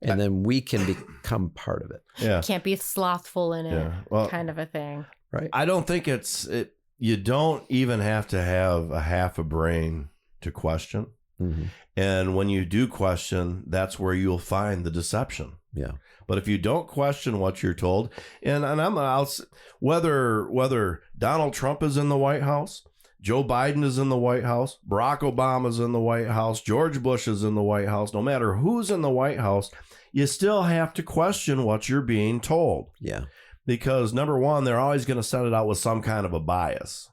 And then we can become part of it. Yeah. Can't be slothful in it, kind of a thing. Right. I don't think you don't even have to have a half a brain to question. Mm-hmm. And when you do question, that's where you'll find the deception. Yeah. But if you don't question what you're told, whether Donald Trump is in the White House, Joe Biden is in the White House, Barack Obama is in the White House, George Bush is in the White House, no matter who's in the White House, you still have to question what you're being told. Yeah. Because number one, they're always going to set it out with some kind of a bias.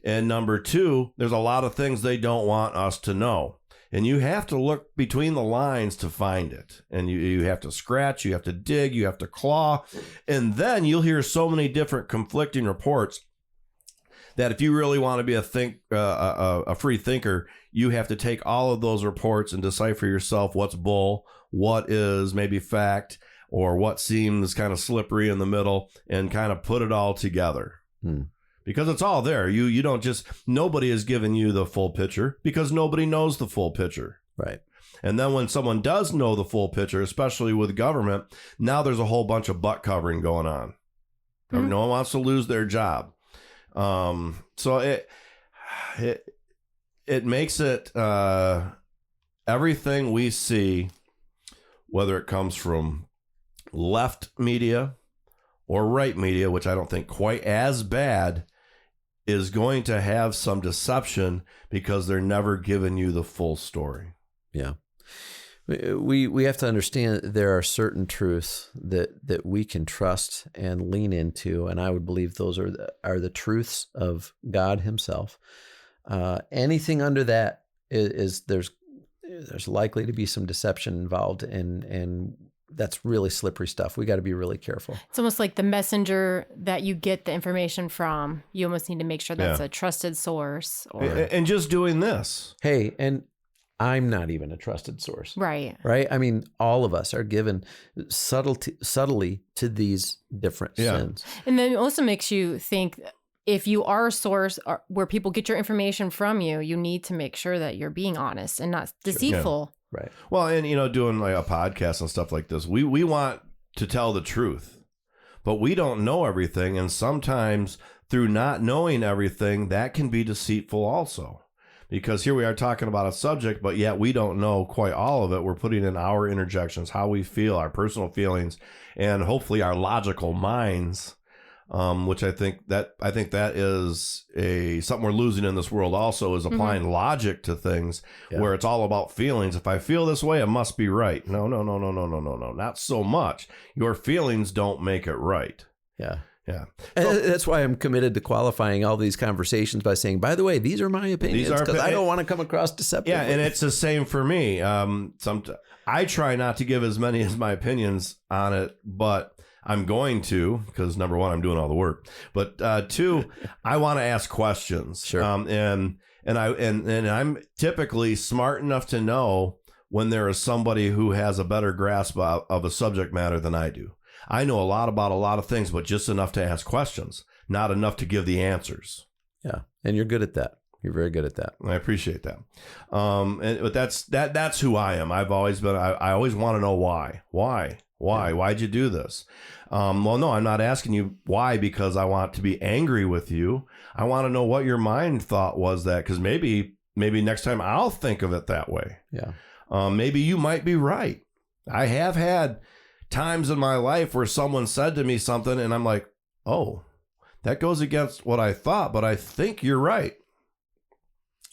And number two, there's a lot of things they don't want us to know. And you have to look between the lines to find it. And you have to scratch, you have to dig, you have to claw. And then you'll hear so many different conflicting reports that if you really want to be a free thinker, you have to take all of those reports and decipher yourself what's bull, what is maybe fact, or what seems kind of slippery in the middle, and kind of put it all together. Because it's all there. You don't just, nobody has given you the full picture because nobody knows the full picture. Right. And then when someone does know the full picture, especially with government, now there's a whole bunch of butt covering going on. Mm-hmm. No one wants to lose their job. So it makes it, everything we see, whether it comes from left media or right media, which I don't think quite as bad, is going to have some deception because they're never giving you the full story. Yeah. We have to understand that there are certain truths that we can trust and lean into, and I would believe those are the truths of God Himself. Anything under that is there's likely to be some deception involved, and that's really slippery stuff. We got to be really careful. It's almost like the messenger that you get the information from. You almost need to make sure that's a trusted source. And just doing this. Hey, and I'm not even a trusted source. Right. Right? I mean, all of us are given subtly to these different sins. And then it also makes you think, if you are a source where people get your information from you, you need to make sure that you're being honest and not deceitful. Yeah. Right. Well, and, doing like a podcast and stuff like this, we want to tell the truth, but we don't know everything. And sometimes through not knowing everything, that can be deceitful also. Because here we are talking about a subject, but yet we don't know quite all of it. We're putting in our interjections, how we feel, our personal feelings, and hopefully our logical minds, which I think that is something we're losing in this world also, is applying logic to things where it's all about feelings. If I feel this way, it must be right. No, not so much. Your feelings don't make it right. Yeah. Yeah. So, that's why I'm committed to qualifying all these conversations by saying, by the way, these are my opinions, because I don't want to come across deceptive. Yeah, and it's the same for me. I try not to give as many as my opinions on it, but I'm going to, because number one, I'm doing all the work, but two, I want to ask questions. Sure. And I'm typically smart enough to know when there is somebody who has a better grasp of a subject matter than I do. I know a lot about a lot of things, but just enough to ask questions, not enough to give the answers. Yeah, and you're good at that. You're very good at that. I appreciate that. But that's who I am. I've always been. I always want to know why. Why'd you do this? Well, no, I'm not asking you why because I want to be angry with you. I want to know what your mind thought was that, because maybe next time I'll think of it that way. Yeah. Maybe you might be right. I have had times in my life where someone said to me something and I'm like, oh, that goes against what I thought, but I think you're right.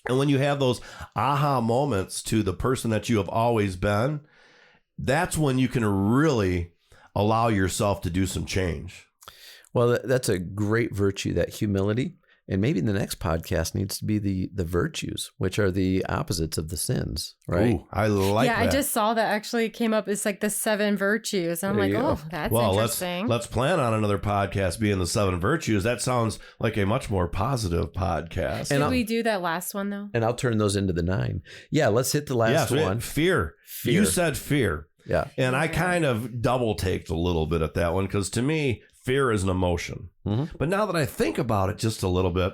And when you have those aha moments to the person that you have always been, that's when you can really allow yourself to do some change. Well, that's a great virtue, that humility. And maybe the next podcast needs to be the virtues, which are the opposites of the sins, right? Ooh, I like that. Yeah, I just saw that actually came up. It's like the 7 virtues. And I'm like, oh, that's interesting. Let's plan on another podcast being the 7 virtues. That sounds like a much more positive podcast. Did we do that last one, though? And I'll turn those into the 9. Yeah, let's hit the last one. Fear. You said fear. Yeah. And I kind of double-taked a little bit at that one because to me, fear is an emotion. Mm-hmm. But now that I think about it just a little bit,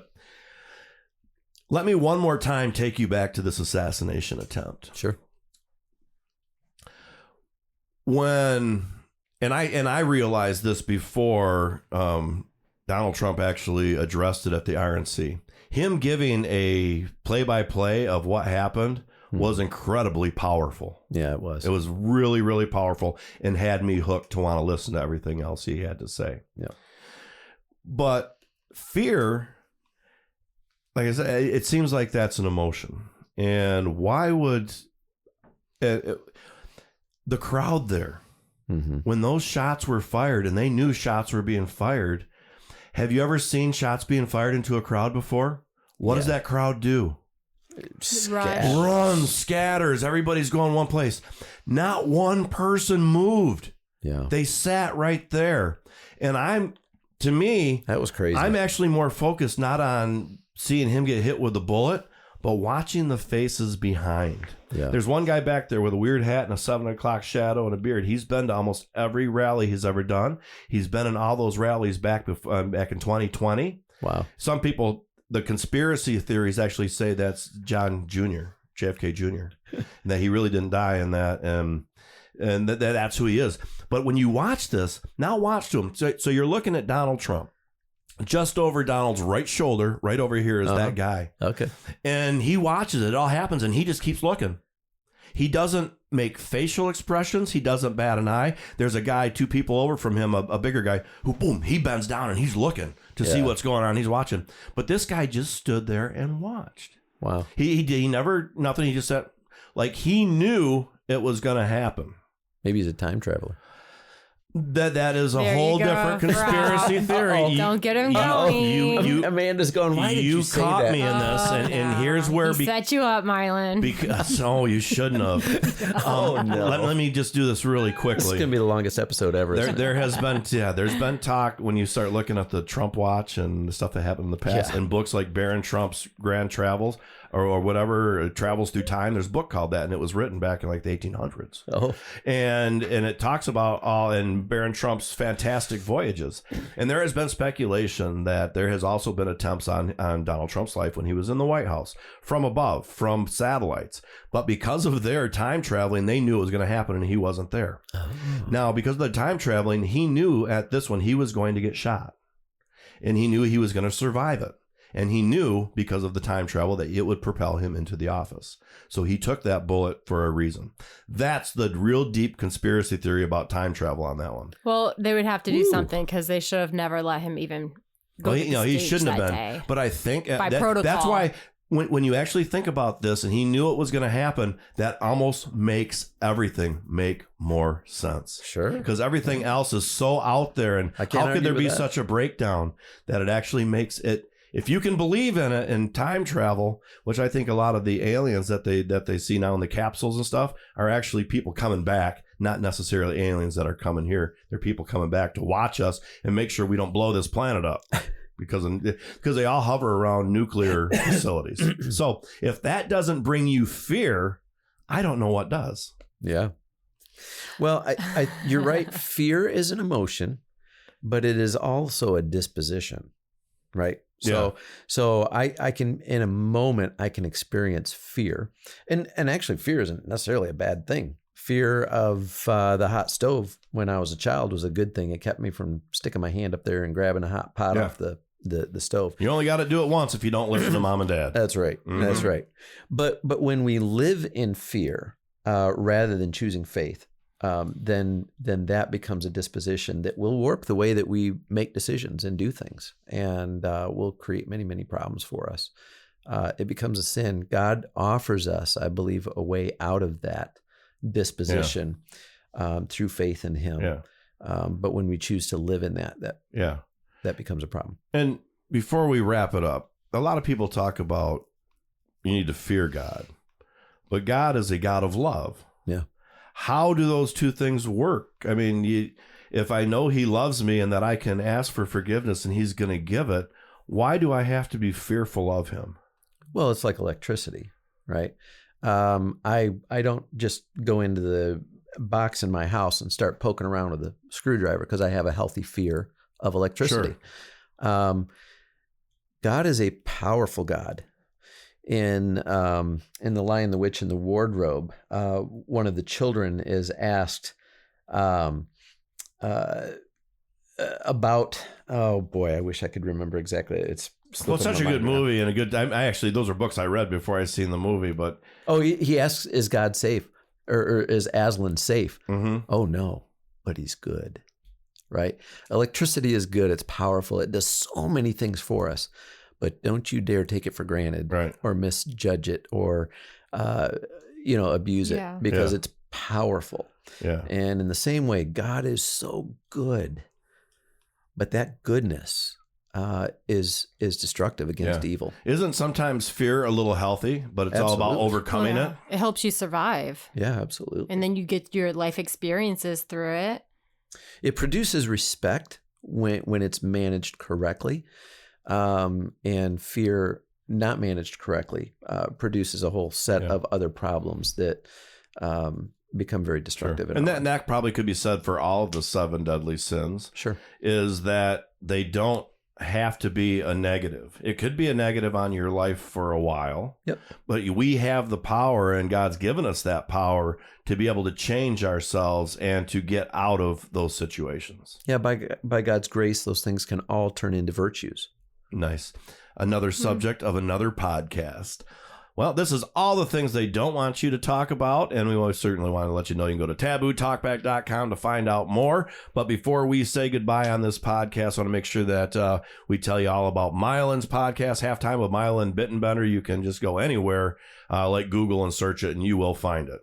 Let me one more time take you back to this assassination attempt. Sure. And I realized this before Donald Trump actually addressed it at the RNC. Him giving a play-by-play of what happened was incredibly powerful. Yeah, it was. It was really, really powerful and had me hooked to want to listen to everything else he had to say. Yeah. But fear, like I said, it seems like that's an emotion. And why would the crowd there, when those shots were fired and they knew shots were being fired, have you ever seen shots being fired into a crowd before? What does that crowd do? Runs, scatters. Everybody's going one place. Not one person moved. Yeah. They sat right there. And to me, that was crazy. I'm actually more focused not on seeing him get hit with the bullet, but watching the faces behind. Yeah. There's one guy back there with a weird hat and a 7 o'clock shadow and a beard. He's been to almost every rally he's ever done. He's been in all those rallies back in 2020. Wow. Some people, the conspiracy theories actually say that's John Jr., JFK Jr., and that he really didn't die in that, and that's who he is. But when you watch this, now watch to him. So you're looking at Donald Trump. Just over Donald's right shoulder, right over here is that guy. Okay. And he watches it. It all happens, and he just keeps looking. He doesn't make facial expressions. He doesn't bat an eye. There's a guy 2 people over from him, a bigger guy, who, boom, he bends down, and he's looking to see what's going on. He's watching. But this guy just stood there and watched. Wow. He never, nothing. He just said, like, he knew it was going to happen. Maybe he's a time traveler. That is a whole different conspiracy theory. Don't get him going. Amanda's going, why did you say that? You caught me in this, and here's where... He set you up, Milan. Because, you shouldn't have. No. Let me just do this really quickly. This is going to be the longest episode ever. There's been talk when you start looking at the Trump Watch and the stuff that happened in the past, and books like Baron Trump's Grand Travels, or whatever, Travels Through Time. There's a book called that, and it was written back in like the 1800s. Oh. And it talks about in Baron Trump's fantastic voyages. And there has been speculation that there has also been attempts on Donald Trump's life when he was in the White House, from above, from satellites. But because of their time traveling, they knew it was going to happen, and he wasn't there. Oh. Now, because of the time traveling, he knew at this one he was going to get shot. And he knew he was going to survive it. And he knew, because of the time travel, that it would propel him into the office. So he took that bullet for a reason. That's the real deep conspiracy theory about time travel on that one. Well, they would have to do something, because they should have never let him even go to the stage he shouldn't have been. Day. But I think by protocol. That's why when you actually think about this, and he knew it was going to happen, that almost makes everything make more sense. Sure. Because everything else is so out there. And how could there be such a breakdown that it actually makes it... If you can believe in it, in time travel, which I think a lot of the aliens that they see now in the capsules and stuff are actually people coming back, not necessarily aliens that are coming here. They're people coming back to watch us and make sure we don't blow this planet up, because they all hover around nuclear facilities. So if that doesn't bring you fear, I don't know what does. Yeah. Well, you're right. Fear is an emotion, but it is also a disposition, right? So I can, in a moment, I can experience fear. And actually fear isn't necessarily a bad thing. Fear of the hot stove when I was a child was a good thing. It kept me from sticking my hand up there and grabbing a hot pot off the stove. You only got to do it once if you don't listen to mom and dad. That's right. Mm-hmm. That's right. But when we live in fear rather than choosing faith, then that becomes a disposition that will warp the way that we make decisions and do things, and will create many, many problems for us. It becomes a sin. God offers us, I believe, a way out of that disposition through faith in Him. Yeah. But when we choose to live in that becomes a problem. And before we wrap it up, a lot of people talk about you need to fear God, but God is a God of love. Yeah. How do those two things work? I mean, if I know He loves me and that I can ask for forgiveness and He's going to give it, why do I have to be fearful of Him? Well, it's like electricity, right? I don't just go into the box in my house and start poking around with a screwdriver because I have a healthy fear of electricity. Sure. God is a powerful God. in The Lion, the Witch, and the Wardrobe, one of the children is asked about, oh boy, I wish I could remember exactly. It's such a good movie and a good time. Those are books I read before I seen the movie, but he asks, is God safe, or is Aslan safe? Mm-hmm. Oh no, but he's good, right? Electricity is good. It's powerful. It does so many things for us, but don't you dare take it for granted, right, or misjudge it, or abuse it, because it's powerful. Yeah. And in the same way, God is so good, but that goodness is destructive against evil. Isn't sometimes fear a little healthy, but it's all about overcoming it? It helps you survive. Yeah, absolutely. And then you get your life experiences through it. It produces respect when it's managed correctly, and fear not managed correctly produces a whole set of other problems that become very destructive. Sure. And that probably could be said for all of the 7 deadly sins. Sure. Is that they don't have to be a negative. It could be a negative on your life for a while. Yep. But we have the power, and God's given us that power to be able to change ourselves and to get out of those situations. Yeah, by God's grace, those things can all turn into virtues. Nice. Another subject of another podcast. Well, this is all the things they don't want you to talk about, and we certainly want to let you know you can go to tabootalkback.com to find out more. But before we say goodbye on this podcast, I want to make sure that we tell you all about Milan's podcast, Halftime with Milan Bittenbender. You can just go anywhere like Google and search it, and you will find it.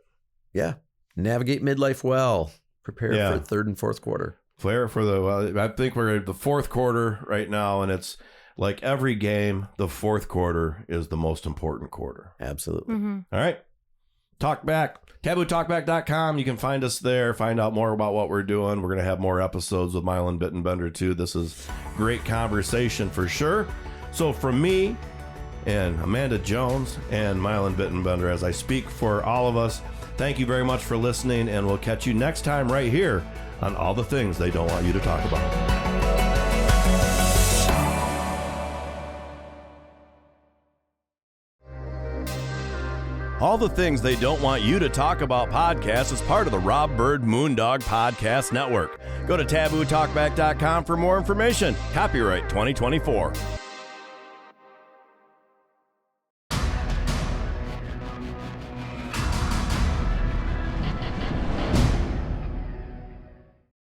Yeah. Navigate midlife well. Prepare for the 3rd and 4th quarter. I think we're at the 4th quarter right now, and it's like every game, the 4th quarter is the most important quarter. Absolutely. Mm-hmm. All right. Talk back. TabooTalkback.com. You can find us there. Find out more about what we're doing. We're going to have more episodes with Milan Bittenbender, too. This is great conversation for sure. So from me and Amanda Jones and Milan Bittenbender, as I speak for all of us, thank you very much for listening, and we'll catch you next time right here on All the Things They Don't Want You to Talk About. All the Things They Don't Want You to Talk About podcast is part of the Rob Byrd Moondog Podcast Network. Go to tabootalkback.com for more information. Copyright 2024.